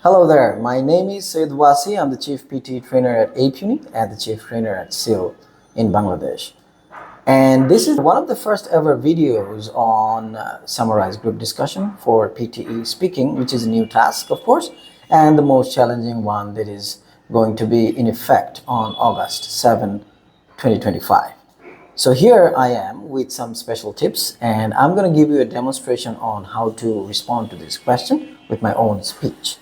Hello there, my name is Syed Wasi. I'm the Chief PTE Trainer at APEUni and the Chief Trainer at CILL in Bangladesh. And this is one of the first ever videos on summarized group discussion for PTE Speaking, which is a new task, of course, and the most challenging one that is going to be in effect on August 7, 2025. So here I am with some special tips, and I'm going to give you a demonstration on how to respond to this question with my own speech.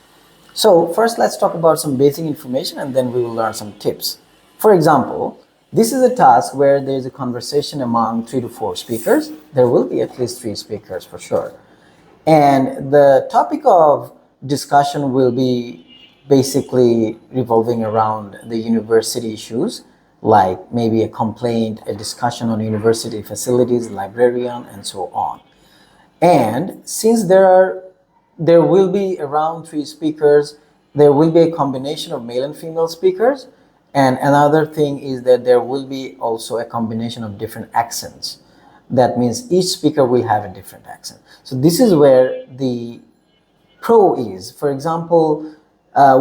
So first, let's talk about some basic information and then we will learn some tips. For example, this is a task where there is a conversation among 3 to 4 speakers. There will be at least 3 speakers for sure. And the topic of discussion will be basically revolving around the university issues, like maybe a complaint, a discussion on university facilities, librarian, and so on. And since there will be around 3 speakers, there will be a combination of male and female speakers, and another thing is that there will be also a combination of different accents. That means each speaker will have a different accent. So this is where the pro is. For example,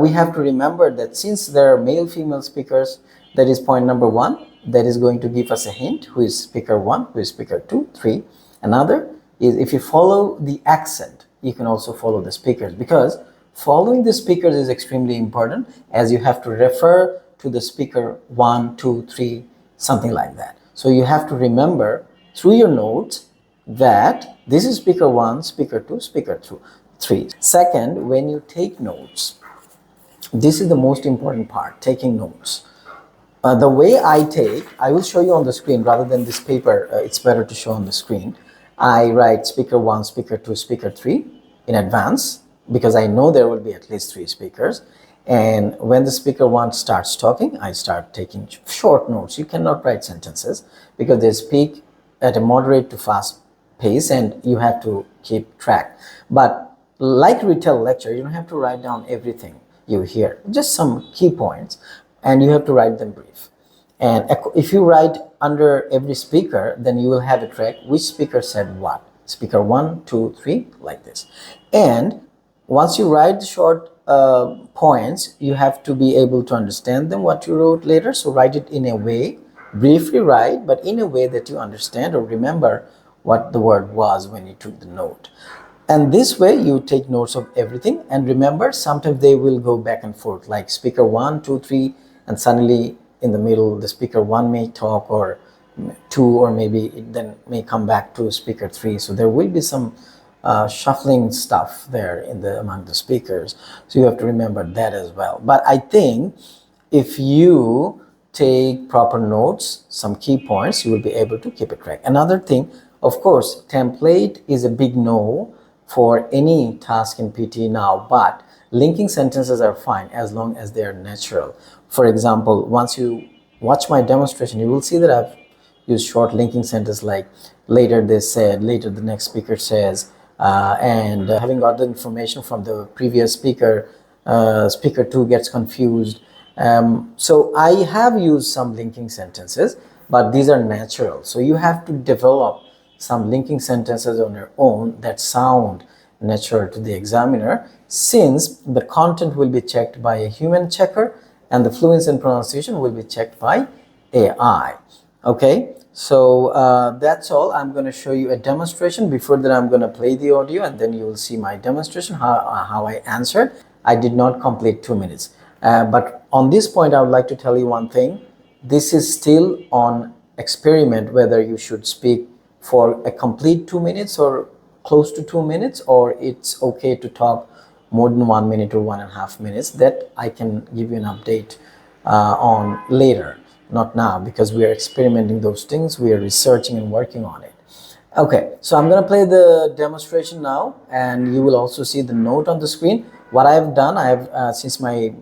we have to remember that since there are male female speakers, that is point number 1, that is going to give us a hint who is speaker 1, who is speaker 2, 3. Another is if you follow the accent, you can also follow the speakers, because following the speakers is extremely important, as you have to refer to the speaker 1, 2, 3, something like that. So you have to remember through your notes that this is speaker 1, speaker 2, speaker 3. Second, when you take notes, this is the most important part, taking notes. The way I will show you on the screen rather than this paper. It's better to show on the screen. I write speaker 1, speaker 2, speaker 3 in advance because I know there will be at least 3 speakers. And when the speaker 1 starts talking, I start taking short notes. You cannot write sentences because they speak at a moderate to fast pace and you have to keep track. But like retail lecture, you don't have to write down everything you hear, just some key points, and you have to write them brief. And if you write under every speaker, then you will have a track which speaker said what. Speaker 1, 2, 3, like this. And once you write the short points, you have to be able to understand them, what you wrote later. So write it in a way, briefly write, but in a way that you understand or remember what the word was when you took the note. And this way you take notes of everything. And remember, sometimes they will go back and forth, like speaker 1, 2, 3, and suddenly in the middle the speaker 1 may talk, or 2, or maybe it then may come back to speaker 3. So there will be some shuffling stuff there among the speakers. So you have to remember that as well. But I think if you take proper notes, some key points, you will be able to keep it track. Another thing, of course, template is a big no for any task in PTE now, but linking sentences are fine as long as they are natural. For example, once you watch my demonstration, you will see that I've used short linking sentences like later they said, later the next speaker says, and having got the information from the previous speaker, speaker 2 gets confused. So I have used some linking sentences, but these are natural. So you have to develop some linking sentences on your own that sound natural to the examiner, since the content will be checked by a human checker and the fluency and pronunciation will be checked by AI. Okay, so that's all. I'm going to show you a demonstration. Before that, I'm going to play the audio and then you will see my demonstration, how I answered. I did not complete 2 minutes. But on this point, I would like to tell you one thing. This is still on experiment, whether you should speak for a complete 2 minutes or close to 2 minutes, or it's okay to talk more than 1 minute or 1.5 minutes. That I can give you an update on later, not now, because we are experimenting those things. We are researching and working on it. Okay, so I'm going to play the demonstration now, and you will also see the note on the screen. What I have done, since my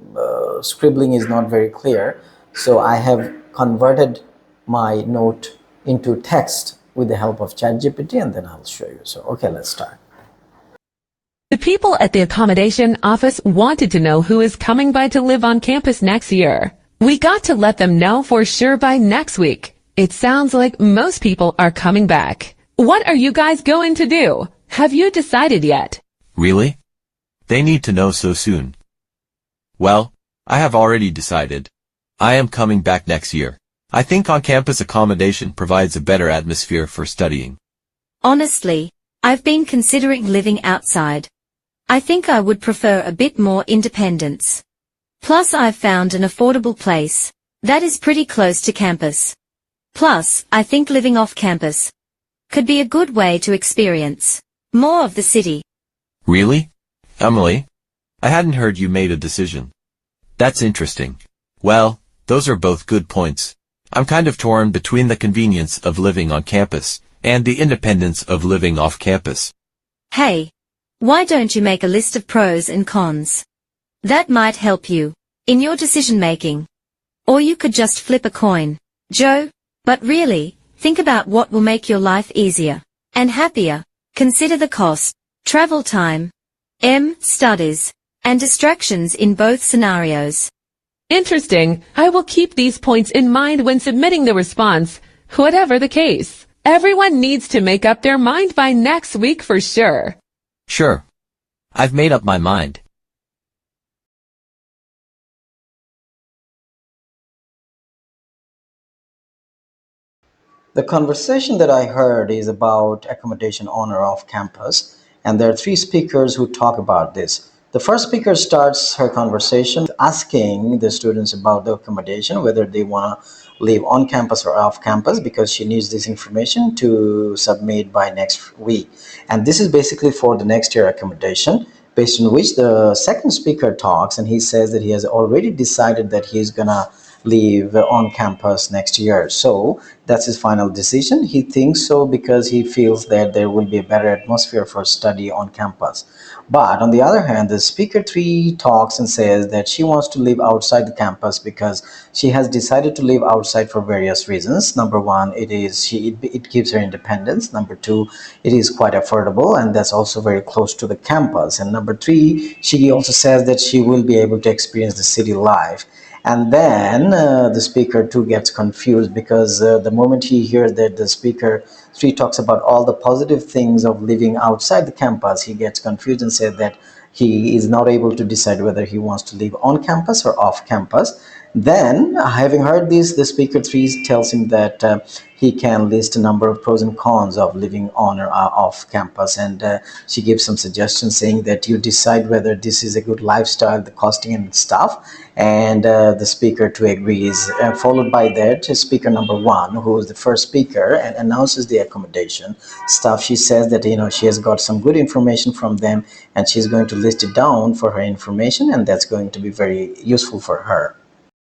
scribbling is not very clear, so I have converted my note into text with the help of ChatGPT, and then I'll show you. So, okay, let's start. The people at the accommodation office wanted to know who is coming by to live on campus next year. We got to let them know for sure by next week. It sounds like most people are coming back. What are you guys going to do? Have you decided yet? Really? They need to know so soon. Well, I have already decided. I am coming back next year. I think on-campus accommodation provides a better atmosphere for studying. Honestly, I've been considering living outside. I think I would prefer a bit more independence. Plus I've found an affordable place that is pretty close to campus. Plus, I think living off campus could be a good way to experience more of the city. Really? Emily? I hadn't heard you made a decision. That's interesting. Well, those are both good points. I'm kind of torn between the convenience of living on campus and the independence of living off campus. Hey, why don't you make a list of pros and cons? That might help you in your decision making. Or you could just flip a coin, Joe. But really, think about what will make your life easier and happier. Consider the cost, travel time, studies, and distractions in both scenarios. Interesting. I will keep these points in mind when submitting the response, whatever the case. Everyone needs to make up their mind by next week for sure. Sure. I've made up my mind. The conversation that I heard is about accommodation owner off campus, and there are three speakers who talk about this. The first speaker starts her conversation asking the students about the accommodation, whether they want to live on campus or off campus, because she needs this information to submit by next week. And this is basically for the next year accommodation, based on which the second speaker talks, and he says that he has already decided that he's gonna leave on campus next year. So that's his final decision. He thinks so because he feels that there will be a better atmosphere for study on campus. But on the other hand, the speaker three talks and says that she wants to live outside the campus because she has decided to live outside for various reasons. Number one, it gives her independence. Number two, it is quite affordable, and that's also very close to the campus. And number three, she also says that she will be able to experience the city life. And then the speaker two gets confused because the moment he hears that the speaker three talks about all the positive things of living outside the campus, he gets confused and said that he is not able to decide whether he wants to live on campus or off campus. Then, having heard this, the speaker three tells him that he can list a number of pros and cons of living on or off campus, and she gives some suggestions saying that you decide whether this is a good lifestyle, the costing and stuff. And the speaker two agrees. Followed by that, speaker number one, who is the first speaker, and announces the accommodation stuff. She says that she has got some good information from them, and she's going to list it down for her information, and that's going to be very useful for her.